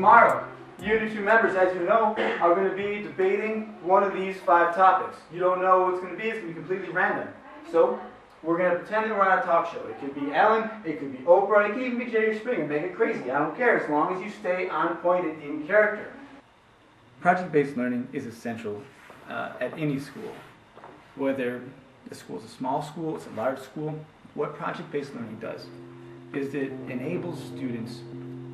Tomorrow, you and your 2 members, as you know, are going to be debating one of these 5 topics. You don't know what it's going to be. It's going to be completely random. So we're going to pretend that we're on a talk show. It could be Ellen, it could be Oprah, it could even be Jerry Springer. Make it crazy. I don't care, as long as you stay on point and in character. Project-based learning is essential at any school. Whether the school is a small school, it's a large school, what project-based learning does is it enables students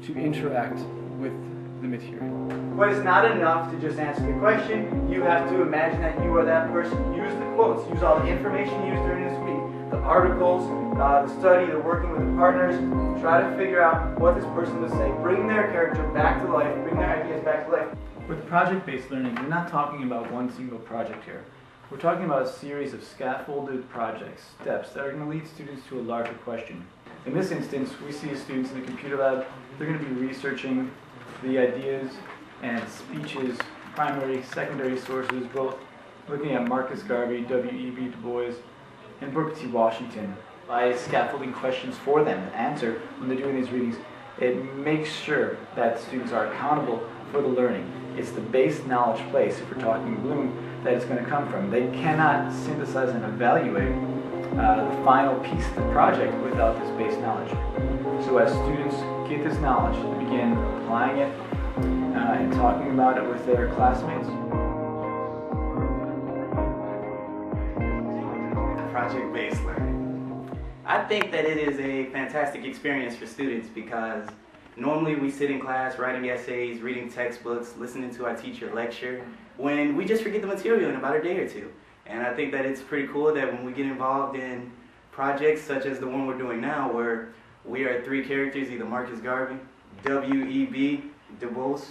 to interact with the material. But it's not enough to just answer the question. You have to imagine that you are that person. Use the quotes, use all the information used during this week, the articles, the study, the working with the partners. Try to figure out what this person would say. Bring their character back to life, bring their ideas back to life. With project-based learning, we're not talking about one single project here. We're talking about a series of scaffolded projects, steps that are going to lead students to a larger question. In this instance, we see students in the computer lab. They're going to be researching the ideas and speeches, primary, secondary sources, both looking at Marcus Garvey, W.E.B. Du Bois, and Booker T. Washington. By scaffolding questions for them to answer when they're doing these readings, it makes sure that students are accountable for the learning. It's the base knowledge place, if we're talking Bloom, that it's going to come from. They cannot synthesize and evaluate the final piece of the project without this base knowledge. So as students get this knowledge, they begin applying it and talking about it with their classmates. Project-based learning. I think that it is a fantastic experience for students because normally we sit in class writing essays, reading textbooks, listening to our teacher lecture, when we just forget the material in about a day or 2. And I think that it's pretty cool that when we get involved in projects such as the one we're doing now, where we are 3 characters, either Marcus Garvey, W.E.B. Du Bois,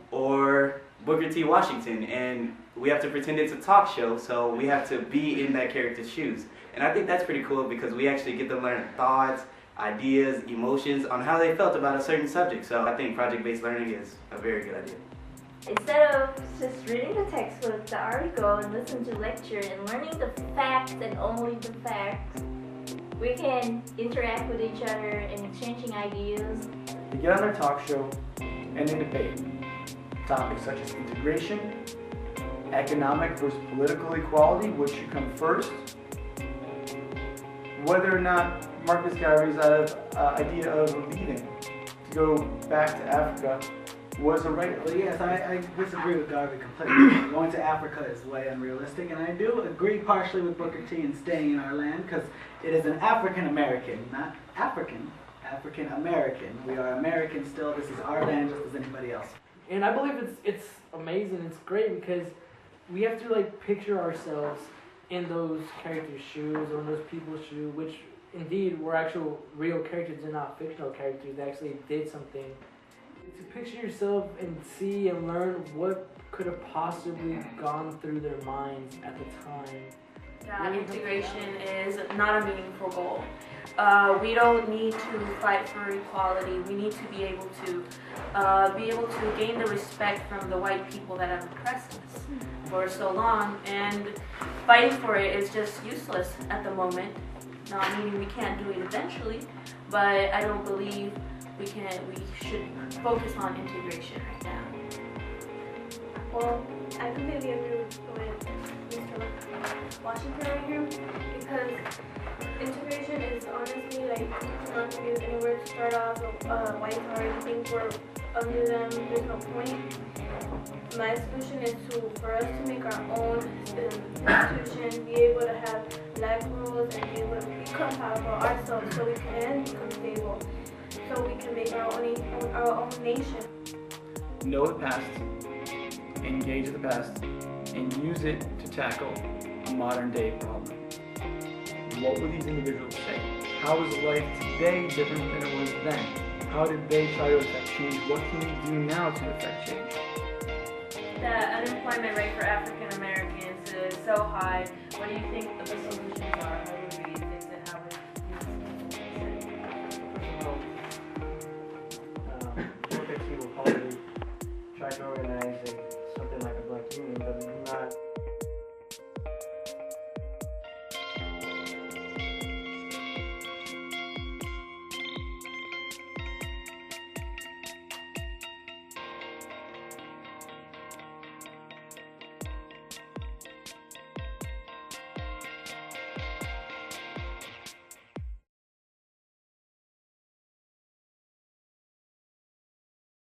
or Booker T. Washington, and we have to pretend it's a talk show, so we have to be in that character's shoes. And I think that's pretty cool because we actually get to learn thoughts, ideas, emotions on how they felt about a certain subject. So I think project-based learning is a very good idea. Instead of just reading the textbook, the article, and listening to lecture and learning the facts and only the facts, we can interact with each other and exchanging ideas. They get on their talk show and they debate topics such as integration, economic versus political equality, which should come first, whether or not Marcus Garvey's idea of leaving to go back to Africa was a right. Well, yes, I disagree with Garvey completely. Going to Africa is way unrealistic, and I do agree partially with Booker T in staying in our land because it is an African American, not African, African American. We are American still. This is our land just as anybody else. And I believe it's amazing. It's great because we have to like picture ourselves in those characters' shoes or in those people's shoes, which indeed were actual real characters and not fictional characters that actually did something. To picture yourself and see and learn what could have possibly gone through their minds at the time. That integration is not a meaningful goal. We don't need to fight for equality. We need to be able to gain the respect from the white people that have oppressed us for so long, and fighting for it is just useless at the moment. Not meaning we can't do it eventually, but I don't believe we should focus on integration right now. Well, I completely agree with Mr. Washington right here because integration is honestly like not to use any word to start off white or think we're under them, there's no point. My solution is for us to make our own institution, be able to have life rules and be able to become powerful ourselves so we can become stable, so we can make our own nation. Know the past, engage the past, and use it to tackle a modern day problem. What would these individuals say? How is life today different than it was then? How did they try to affect change? What can we do now to affect change? The unemployment rate for African Americans is so high. What do you think the solutions are? What would we fix it? How would Booker T will probably try to organize